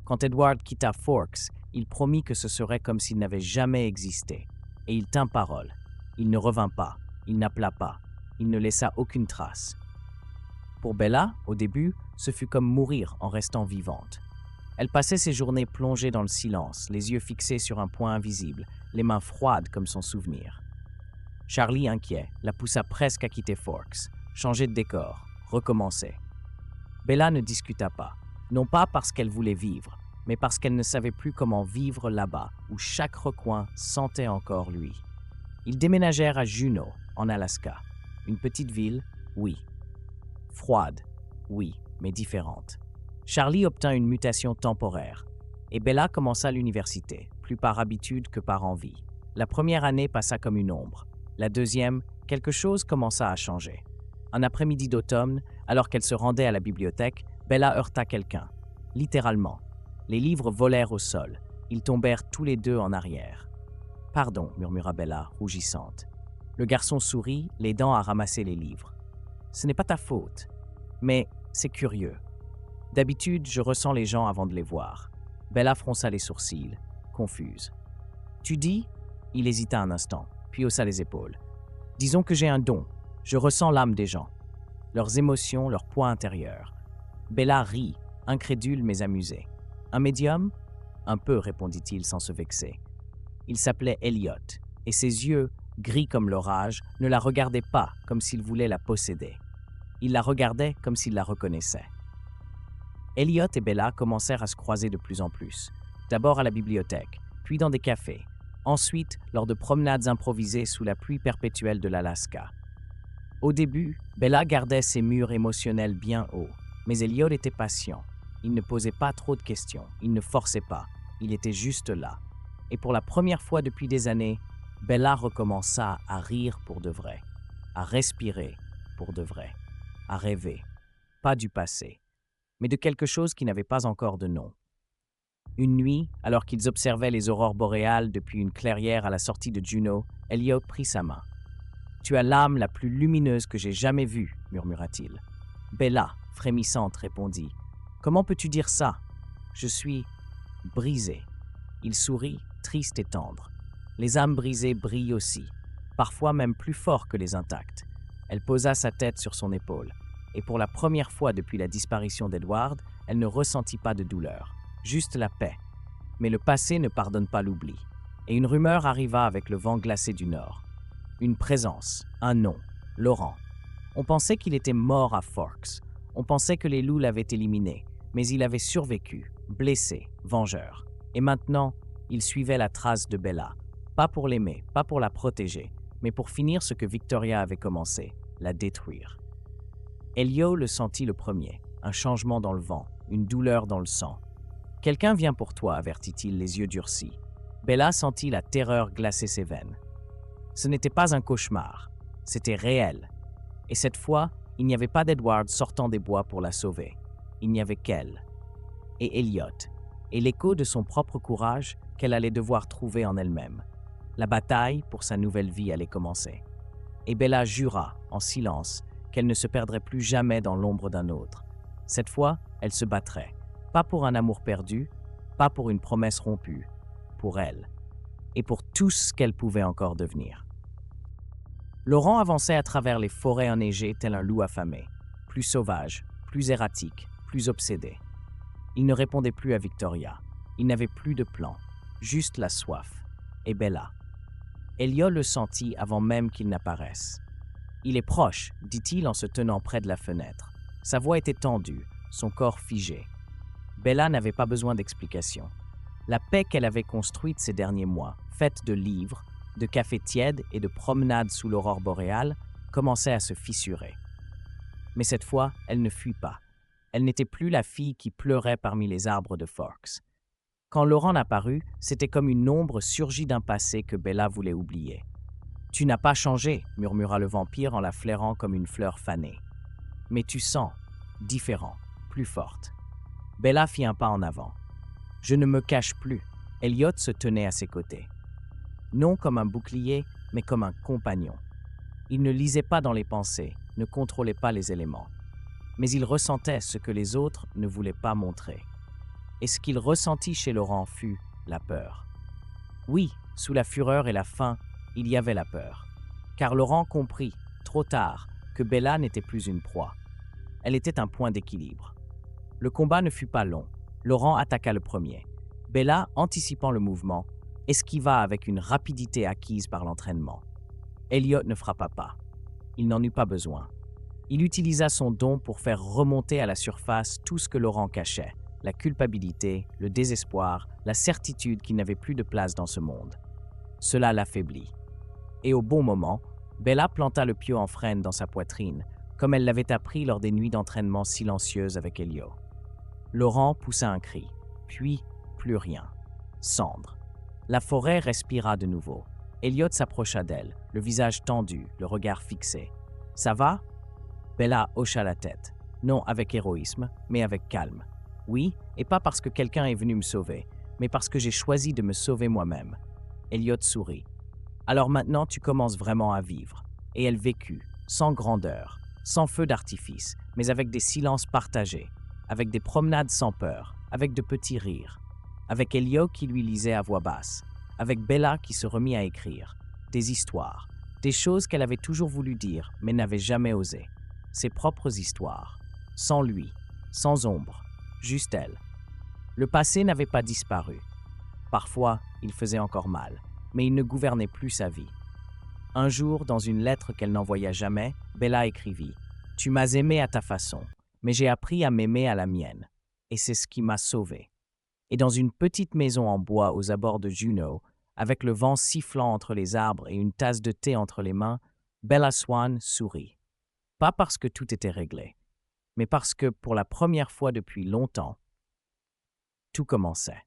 Quand Edward quitta Forks, il promit que ce serait comme s'il n'avait jamais existé. Et il tint parole. Il ne revint pas, il n'appela pas, il ne laissa aucune trace. Pour Bella, au début, ce fut comme mourir en restant vivante. Elle passait ses journées plongée dans le silence, les yeux fixés sur un point invisible, les mains froides comme son souvenir. Charlie, inquiet, la poussa presque à quitter Forks, changer de décor, recommencer. Bella ne discuta pas, non pas parce qu'elle voulait vivre, mais parce qu'elle ne savait plus comment vivre là-bas, où chaque recoin sentait encore lui. Ils déménagèrent à Juneau, en Alaska. Une petite ville, oui. Froide, oui, mais différente. Charlie obtint une mutation temporaire, et Bella commença l'université, plus par habitude que par envie. La première année passa comme une ombre. La deuxième, quelque chose commença à changer. Un après-midi d'automne, alors qu'elle se rendait à la bibliothèque, Bella heurta quelqu'un. Littéralement. Les livres volèrent au sol. Ils tombèrent tous les deux en arrière. « Pardon », murmura Bella, rougissante. Le garçon sourit, l'aidant à ramasser les livres. « Ce n'est pas ta faute, mais c'est curieux. D'habitude, je ressens les gens avant de les voir. » Bella fronça les sourcils, confuse. « Tu dis ?» Il hésita un instant, puis haussa les épaules. « Disons que j'ai un don. Je ressens l'âme des gens, leurs émotions, leur poids intérieur. » Bella rit, incrédule mais amusée. « Un médium ?» « Un peu, répondit-il sans se vexer. Il s'appelait Elliot, et ses yeux, gris comme l'orage, ne la regardaient pas comme s'il voulait la posséder. Il la regardait comme s'il la reconnaissait. Elliot et Bella commencèrent à se croiser de plus en plus, d'abord à la bibliothèque, puis dans des cafés, ensuite lors de promenades improvisées sous la pluie perpétuelle de l'Alaska. Au début, Bella gardait ses murs émotionnels bien hauts, mais Elliot était patient. Il ne posait pas trop de questions, il ne forçait pas, il était juste là. Et pour la première fois depuis des années, Bella recommença à rire pour de vrai, à respirer pour de vrai, à rêver, pas du passé, mais de quelque chose qui n'avait pas encore de nom. Une nuit, alors qu'ils observaient les aurores boréales depuis une clairière à la sortie de Juneau, Elliot prit sa main. « Tu as l'âme la plus lumineuse que j'ai jamais vue, » murmura-t-il. Bella, frémissante, répondit. « Comment peux-tu dire ça? Je suis brisé. » Il sourit, triste et tendre. Les âmes brisées brillent aussi, parfois même plus fort que les intactes. Elle posa sa tête sur son épaule, et pour la première fois depuis la disparition d'Edward, elle ne ressentit pas de douleur, juste la paix. Mais le passé ne pardonne pas l'oubli, et une rumeur arriva avec le vent glacé du nord. Une présence, un nom, Laurent. On pensait qu'il était mort à Forks. On pensait que les loups l'avaient éliminé, mais il avait survécu, blessé, vengeur. Et maintenant, il suivait la trace de Bella, pas pour l'aimer, pas pour la protéger, mais pour finir ce que Victoria avait commencé, la détruire. Elliot le sentit le premier, un changement dans le vent, une douleur dans le sang. « Quelqu'un vient pour toi », avertit-il, les yeux durcis. Bella sentit la terreur glacer ses veines. Ce n'était pas un cauchemar, c'était réel. Et cette fois, il n'y avait pas d'Edward sortant des bois pour la sauver. Il n'y avait qu'elle. Et Elliot. Et l'écho de son propre courage qu'elle allait devoir trouver en elle-même. La bataille pour sa nouvelle vie allait commencer. Et Bella jura, en silence, qu'elle ne se perdrait plus jamais dans l'ombre d'un autre. Cette fois, elle se battrait. Pas pour un amour perdu, pas pour une promesse rompue, pour elle. Et pour tout ce qu'elle pouvait encore devenir. Laurent avançait à travers les forêts enneigées tel un loup affamé, plus sauvage, plus erratique, plus obsédé. Il ne répondait plus à Victoria. Il n'avait plus de plan, juste la soif. Et Bella. Elliot le sentit avant même qu'il n'apparaisse. « Il est proche », dit-il en se tenant près de la fenêtre. Sa voix était tendue, son corps figé. Bella n'avait pas besoin d'explication. La paix qu'elle avait construite ces derniers mois, faite de livres, de cafés tièdes et de promenades sous l'aurore boréale, commençait à se fissurer. Mais cette fois, elle ne fuit pas. Elle n'était plus la fille qui pleurait parmi les arbres de Forks. Quand Laurent apparut, c'était comme une ombre surgie d'un passé que Bella voulait oublier. « Tu n'as pas changé », murmura le vampire en la flairant comme une fleur fanée. « Mais tu sens, différent, plus forte. » Bella fit un pas en avant. « Je ne me cache plus. » Elliot se tenait à ses côtés. Non comme un bouclier, mais comme un compagnon. Il ne lisait pas dans les pensées, ne contrôlait pas les éléments. Mais il ressentait ce que les autres ne voulaient pas montrer. Et ce qu'il ressentit chez Laurent fut la peur. Oui, sous la fureur et la faim, il y avait la peur. Car Laurent comprit, trop tard, que Bella n'était plus une proie. Elle était un point d'équilibre. Le combat ne fut pas long. Laurent attaqua le premier. Bella, anticipant le mouvement, esquiva avec une rapidité acquise par l'entraînement. Elliot ne frappa pas. Il n'en eut pas besoin. Il utilisa son don pour faire remonter à la surface tout ce que Laurent cachait, la culpabilité, le désespoir, la certitude qu'il n'avait plus de place dans ce monde. Cela l'affaiblit. Et au bon moment, Bella planta le pieu en frêne dans sa poitrine, comme elle l'avait appris lors des nuits d'entraînement silencieuses avec Elliot. Laurent poussa un cri, puis plus rien. Cendre. La forêt respira de nouveau. Elliot s'approcha d'elle, le visage tendu, le regard fixé. « Ça va ?» Bella hocha la tête, non avec héroïsme, mais avec calme. « Oui, et pas parce que quelqu'un est venu me sauver, mais parce que j'ai choisi de me sauver moi-même. » Elliot sourit. « Alors maintenant, tu commences vraiment à vivre. » Et elle vécut, sans grandeur, sans feu d'artifice, mais avec des silences partagés, avec des promenades sans peur, avec de petits rires, avec Elliot qui lui lisait à voix basse, avec Bella qui se remit à écrire, des histoires, des choses qu'elle avait toujours voulu dire mais n'avait jamais osé, ses propres histoires, sans lui, sans ombre, juste elle. Le passé n'avait pas disparu. Parfois, il faisait encore mal, mais il ne gouvernait plus sa vie. Un jour, dans une lettre qu'elle n'envoya jamais, Bella écrivit « Tu m'as aimé à ta façon, mais j'ai appris à m'aimer à la mienne, et c'est ce qui m'a sauvé. » Et dans une petite maison en bois aux abords de Juneau, avec le vent sifflant entre les arbres et une tasse de thé entre les mains, Bella Swan sourit. Pas parce que tout était réglé, mais parce que, pour la première fois depuis longtemps, tout commençait.